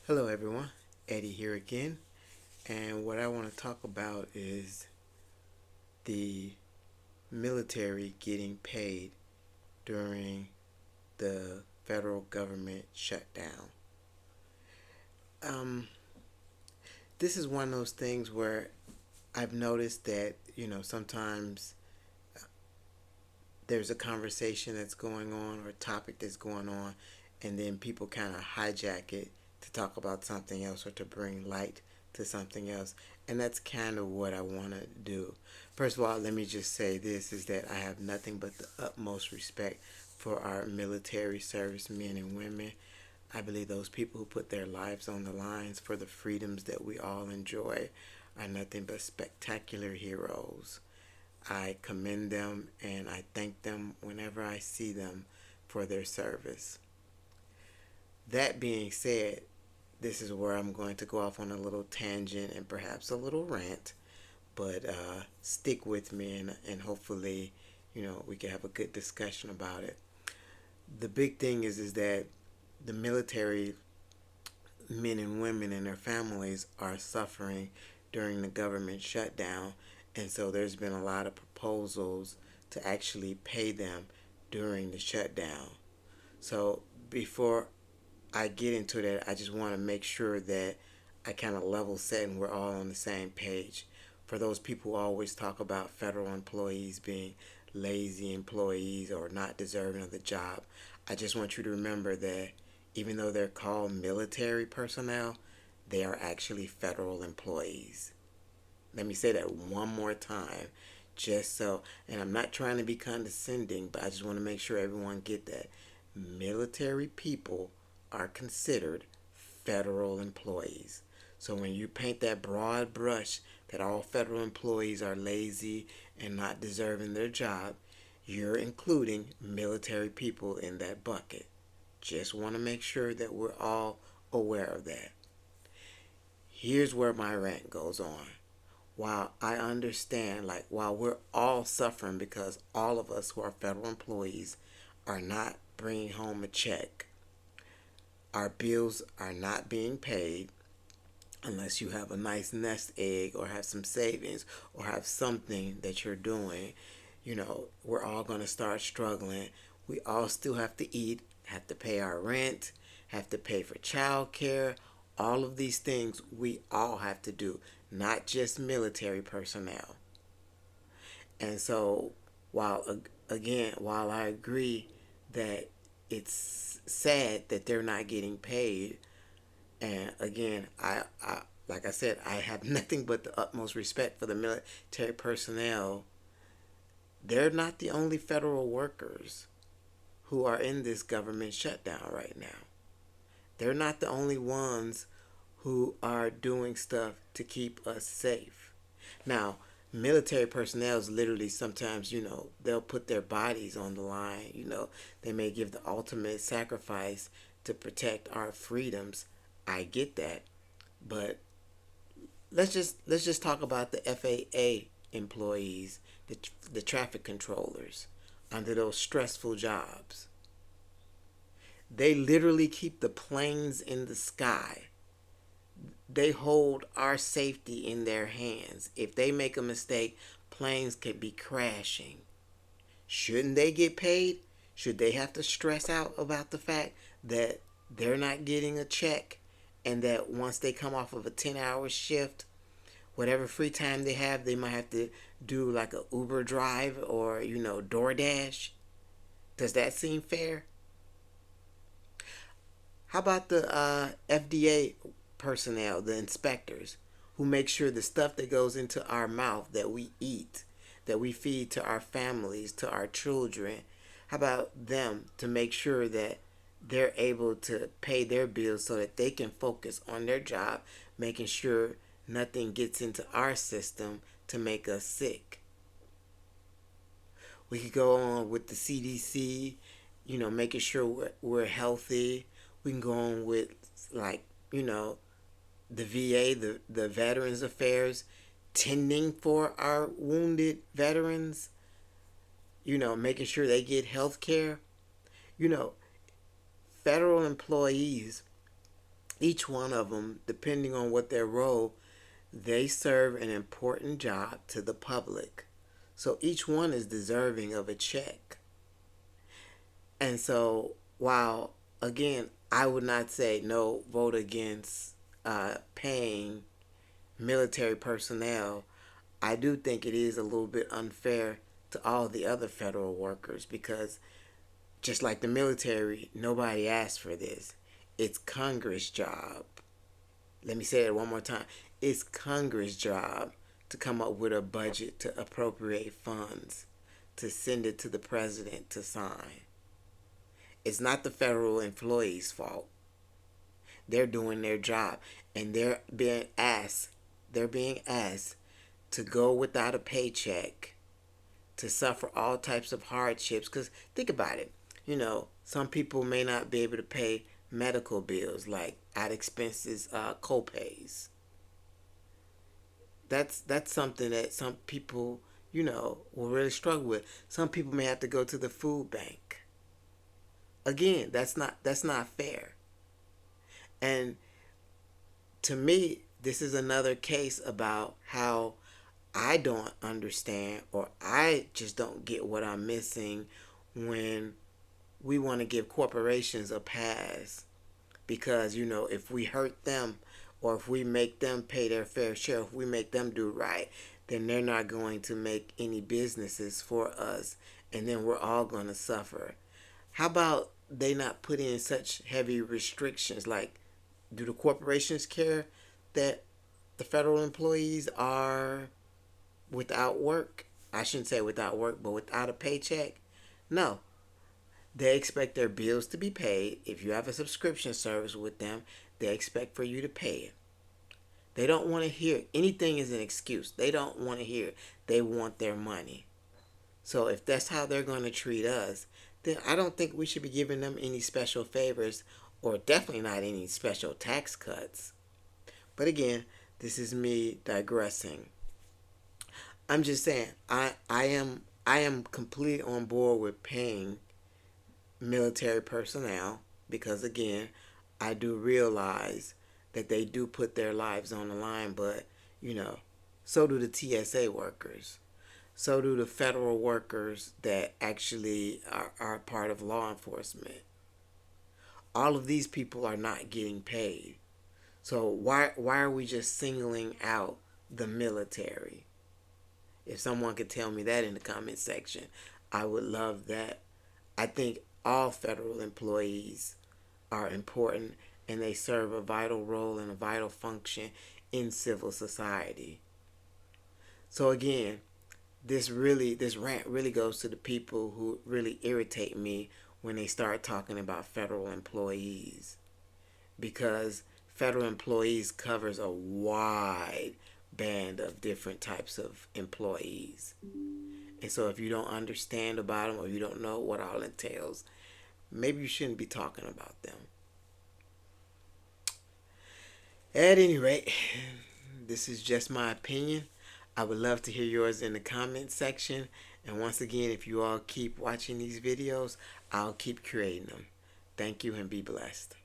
Hello, everyone. Eddie here again. And what I want to talk about is the military getting paid during the federal government shutdown. Um, this is one of those things where I've noticed that, sometimes there's a conversation that's going on or a topic that's going on, and then people kind of hijack it to talk about something else or to bring light to something else. And that's kind of what I want to do. First of all, let me just say this is that I have nothing but the utmost respect for our military servicemen and women. I believe those people who put their lives on the lines for the freedoms that we all enjoy are nothing but spectacular heroes. I commend them and I thank them whenever I see them for their service. That being said, this is where I'm going to go off on a little tangent and perhaps a little rant, but stick with me and hopefully, we can have a good discussion about it. The big thing is that the military men and women and their families are suffering during the government shutdown, and so there's been a lot of proposals to actually pay them during the shutdown. So before I get into that, I just want to make sure that I kind of level set and we're all on the same page. For those people who always talk about federal employees being lazy employees or not deserving of the job, I just want you to remember that even though they're called military personnel, they are actually federal employees. Let me say that one more time, just so, and I'm not trying to be condescending, but I just want to make sure everyone get that. Military people are considered federal employees. So when you paint that broad brush that all federal employees are lazy and not deserving their job, you're including military people in that bucket. Just want to make sure that we're all aware of that. Here's where my rant goes on. While I understand, like, while we're all suffering because all of us who are federal employees are not bringing home a check, our bills are not being paid unless you have a nice nest egg or have some savings or have something that you're doing. We're all going to start struggling. We all still have to eat, have to pay our rent, have to pay for child care. All of these things we all have to do, not just military personnel. And so, while while I agree that it's sad that they're not getting paid, and again, I like I said, I have nothing but the utmost respect for the military personnel. They're not the only federal workers who are in this government shutdown right now. They're not the only ones who are doing stuff to keep us safe. Now, military personnel is literally sometimes, they'll put their bodies on the line. They may give the ultimate sacrifice to protect our freedoms. I get that. But let's just talk about the FAA employees, the traffic controllers under those stressful jobs. They literally keep the planes in the sky. They hold our safety in their hands. If they make a mistake, planes could be crashing. Shouldn't they get paid? Should they have to stress out about the fact that they're not getting a check and that once they come off of a 10-hour shift, whatever free time they have, they might have to do like a Uber drive or, DoorDash? Does that seem fair? How about the FDA personnel, the inspectors, who make sure the stuff that goes into our mouth that we eat, that we feed to our families, to our children, how about them to make sure that they're able to pay their bills so that they can focus on their job, making sure nothing gets into our system to make us sick? We could go on with the CDC, making sure we're healthy. We can go on with, like, the VA, the Veterans Affairs, tending for our wounded veterans, making sure they get health care. You know, Federal employees Each one of them, depending on what their role, they serve an important job to the public. So each one is deserving of a check. And so, while again, I would not say no, vote against paying military personnel, I do think it is a little bit unfair to all the other federal workers because just like the military, nobody asked for this. It's Congress' job. Let me say it one more time. It's Congress' job to come up with a budget to appropriate funds to send it to the president to sign. It's not the federal employees' fault. They're doing their job and they're being asked to go without a paycheck, to suffer all types of hardships. Because think about it, some people may not be able to pay medical bills like out expenses, co-pays. That's something that some people, will really struggle with. Some people may have to go to the food bank. Again, that's not fair. And to me, this is another case about how I don't understand or I just don't get what I'm missing when we want to give corporations a pass because if we hurt them or if we make them pay their fair share, if we make them do right, then they're not going to make any businesses for us and then we're all going to suffer. How about they not put in such heavy restrictions? Like, do the corporations care that the federal employees are without work? I shouldn't say without work, but without a paycheck? No. They expect their bills to be paid. If you have a subscription service with them, they expect for you to pay it. They don't want to hear anything is an excuse. They don't want to hear. They want their money. So if that's how they're going to treat us, then I don't think we should be giving them any special favors or definitely not any special tax cuts. But again, this is me digressing. I'm just saying I am completely on board with paying military personnel because again, I do realize that they do put their lives on the line, but so do the TSA workers. So do the federal workers that actually are part of law enforcement. All of these people are not getting paid. So why are we just singling out the military? If someone could tell me that in the comment section, I would love that. I think all federal employees are important and they serve a vital role and a vital function in civil society. So again, this rant really goes to the people who really irritate me when they start talking about federal employees because federal employees covers a wide band of different types of employees. And so if you don't understand about them or you don't know what all entails, maybe you shouldn't be talking about them. At any rate, this is just my opinion. I would love to hear yours in the comment section. And once again, if you all keep watching these videos, I'll keep creating them. Thank you and be blessed.